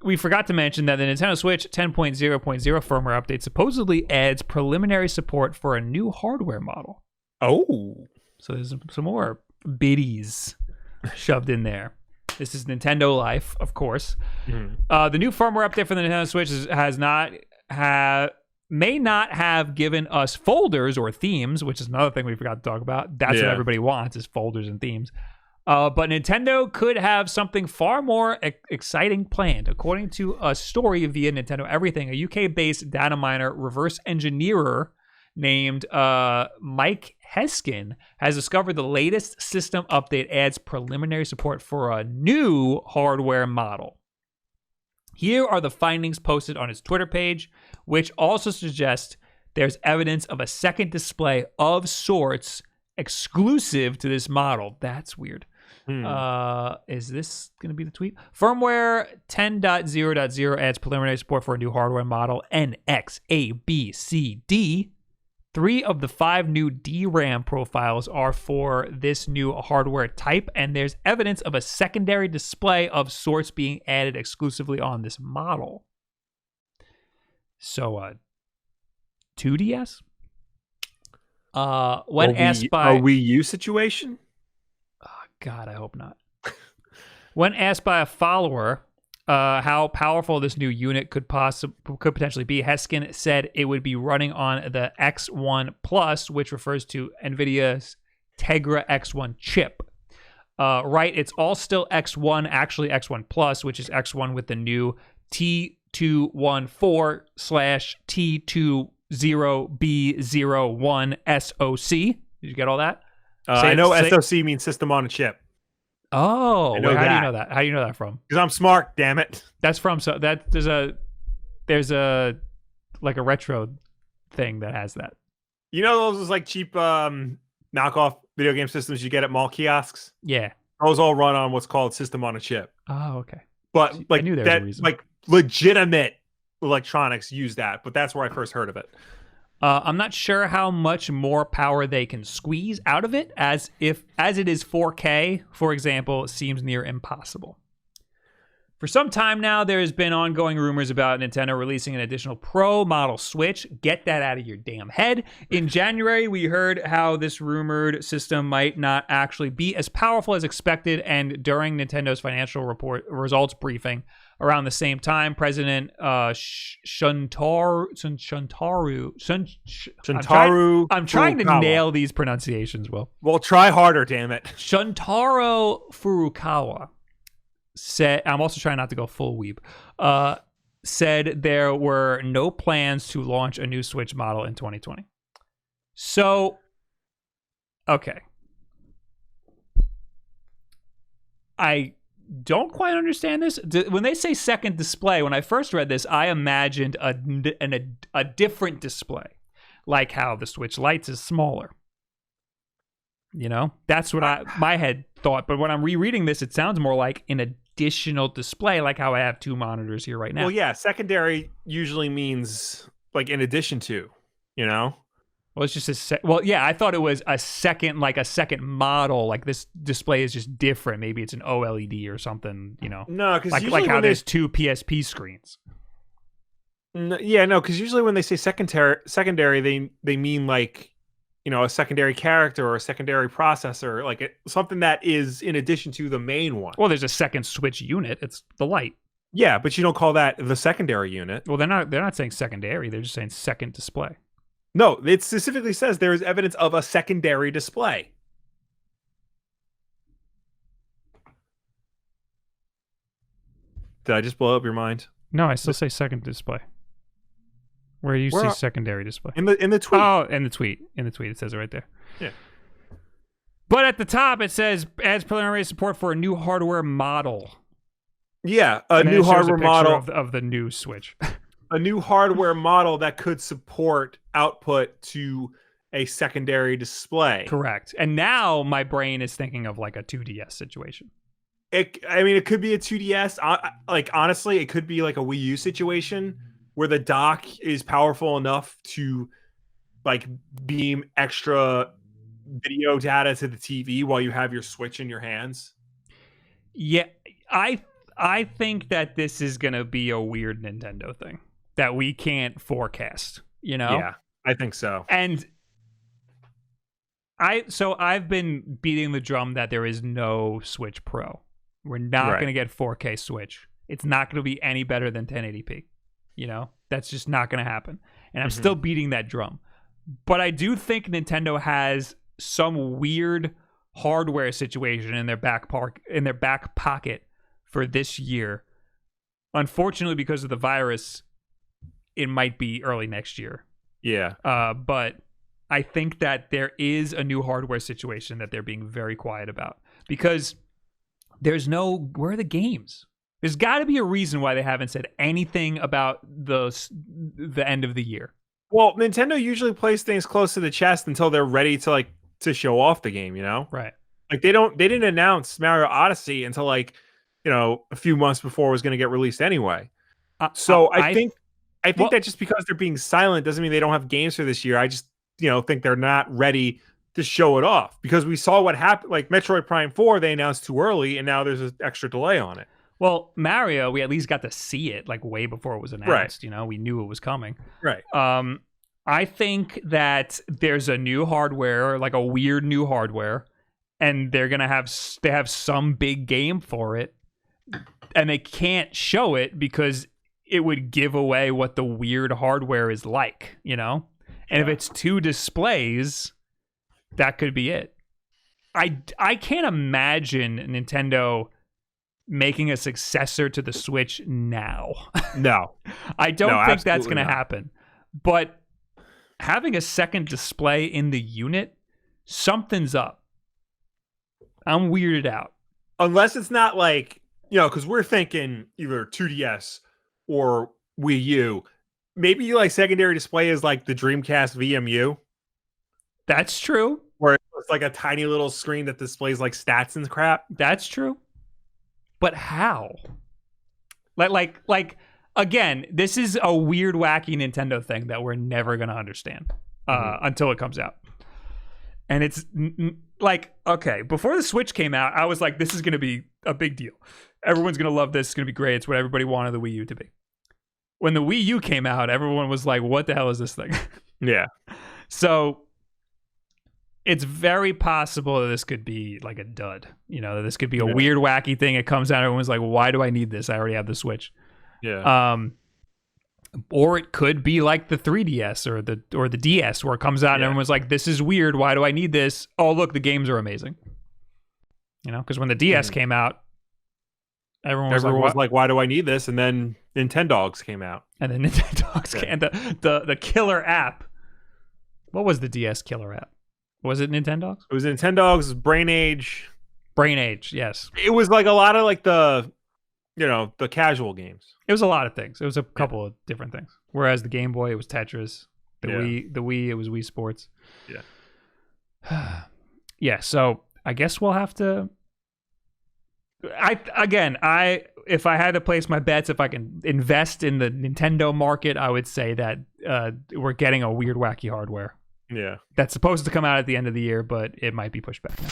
we forgot to mention that the Nintendo Switch 10.0.0 firmware update supposedly adds preliminary support for a new hardware model. Oh. So there's some more biddies shoved in there. This is Nintendo Life, of course. Mm-hmm. The new firmware update for the Nintendo Switch may not have given us folders or themes, which is another thing we forgot to talk about. That's what everybody wants, is folders and themes. But Nintendo could have something far more exciting planned. According to a story via Nintendo Everything, a UK-based data miner reverse engineer named Mike Heskin has discovered the latest system update adds preliminary support for a new hardware model. Here are the findings posted on his Twitter page, which also suggest there's evidence of a second display of sorts exclusive to this model. That's weird. Is this going to be the tweet? Firmware 10.0.0 adds preliminary support for a new hardware model, NXABCD. 3 of the 5 new DRAM profiles are for this new hardware type, and there's evidence of a secondary display of sorts being added exclusively on this model. So, 2DS? When asked by... A Wii U situation? Oh, God, I hope not. When asked by a follower how powerful this new unit could potentially be, Heskin said it would be running on the X1 Plus, which refers to NVIDIA's Tegra X1 chip. Right, it's all still X1, actually X1 Plus, which is X1 with the new T214/T20B01 SoC. Did you get all that? I know SoC means system on a chip. Oh, I know how that. do you know that? How do you know that from? Because I'm smart, damn it. That's from there's a like a retro thing that has that. You know those like cheap knockoff video game systems you get at mall kiosks? Yeah. Those all run on what's called system on a chip. Oh, okay. But like I knew there was a reason. Like legitimate electronics use that, but that's where I first heard of it. I'm not sure how much more power they can squeeze out of it, as it is 4K, for example, it seems near impossible. For some time now, there has been ongoing rumors about Nintendo releasing an additional Pro model Switch. Get that out of your damn head. In January, we heard how this rumored system might not actually be as powerful as expected, and during Nintendo's financial results briefing around the same time, President Shuntaro. I'm trying to nail these pronunciations, Will. Well, try harder, damn it. Shuntaro Furukawa said, I'm also trying not to go full weeb, said there were no plans to launch a new Switch model in 2020. So, okay. I don't quite understand this. When they say second display, when I first read this, I imagined a different display, like how the Switch Lite is smaller. You know, that's what my head thought. But when I'm rereading this, it sounds more like an additional display, like how I have 2 monitors here right now. Well, yeah, secondary usually means like in addition to, you know? Well, it's just well, yeah, I thought it was a second model. Like this display is just different. Maybe it's an OLED or something, you know? No, because like how there's 2 PSP screens. Because usually when they say secondary, they mean like, you know, a secondary character or a secondary processor, like something that is in addition to the main one. Well, there's a second Switch unit. It's the Lite. Yeah, but you don't call that the secondary unit. Well, they're not saying secondary. They're just saying second display. No, it specifically says there is evidence of a secondary display. Did I just blow up your mind? No, I still say second display. Where you see secondary display. In the tweet. Oh, in the tweet. It says it right there. Yeah. But at the top, it says adds preliminary support for a new hardware model. Yeah, a new hardware model of the new Switch. A new hardware model that could support output to a secondary display. Correct. And now my brain is thinking of like a 2DS situation. It could be a 2DS. Like honestly, it could be like a Wii U situation where the dock is powerful enough to like beam extra video data to the TV while you have your Switch in your hands. Yeah, I I think that this is gonna be a weird Nintendo thing that we can't forecast. Yeah, I think so. And I've been beating the drum that there is no Switch Pro. We're not going to get 4K Switch. It's not going to be any better than 1080p. That's just not going to happen. And I'm still beating that drum. But I do think Nintendo has some weird hardware situation in their back pocket for this year. Unfortunately, because of the virus, it might be early next year. Yeah. But I think that there is a new hardware situation that they're being very quiet about, because where are the games? There's got to be a reason why they haven't said anything about the end of the year. Well, Nintendo usually plays things close to the chest until they're ready to show off the game, Right. Like they didn't announce Mario Odyssey until a few months before it was going to get released anyway. So I think that just because they're being silent doesn't mean they don't have games for this year. I just think they're not ready to show it off, because we saw what happened. Like Metroid Prime 4, they announced too early, and now there's an extra delay on it. Well, Mario, we at least got to see it like way before it was announced. Right. We knew it was coming. Right. I think that there's a new hardware, like a weird new hardware, and they have some big game for it, and they can't show it because it would give away what the weird hardware is like, And if it's 2 displays, that could be it. I can't imagine Nintendo making a successor to the Switch now. No. I don't think that's going to happen. But having a second display in the unit, something's up. I'm weirded out. Unless it's not like, because we're thinking either 2DS or Wii U. Maybe like secondary display is like the Dreamcast VMU. That's true. Where it's like a tiny little screen that displays like stats and crap. That's true. But how? Like again, this is a weird, wacky Nintendo thing that we're never going to understand until it comes out. And it's like, okay, before the Switch came out, I was like, this is going to be a big deal. Everyone's going to love this. It's going to be great. It's what everybody wanted the Wii U to be. When the Wii U came out, everyone was like, what the hell is this thing? Yeah. So it's very possible that this could be like a dud. That this could be a weird, wacky thing. It comes out, everyone's like, why do I need this? I already have the Switch. Yeah. Or it could be like the 3DS or the DS, where it comes out and everyone's like, this is weird. Why do I need this? Oh, look, the games are amazing. Because when the DS came out, everyone was like, why do I need this? And then Nintendogs came out. And then Nintendogs came, and the killer app. What was the DS killer app? Was it Nintendogs? It was Nintendogs, Brain Age. Brain Age, yes. It was like a lot of like the casual games. It was a lot of things. It was a couple of different things. Whereas the Game Boy, it was Tetris. The Wii, it was Wii Sports. Yeah. Yeah, so I guess we'll have to... If I had to place my bets, if I can invest in the Nintendo market, I would say that we're getting a weird, wacky hardware. Yeah. That's supposed to come out at the end of the year, but it might be pushed back now.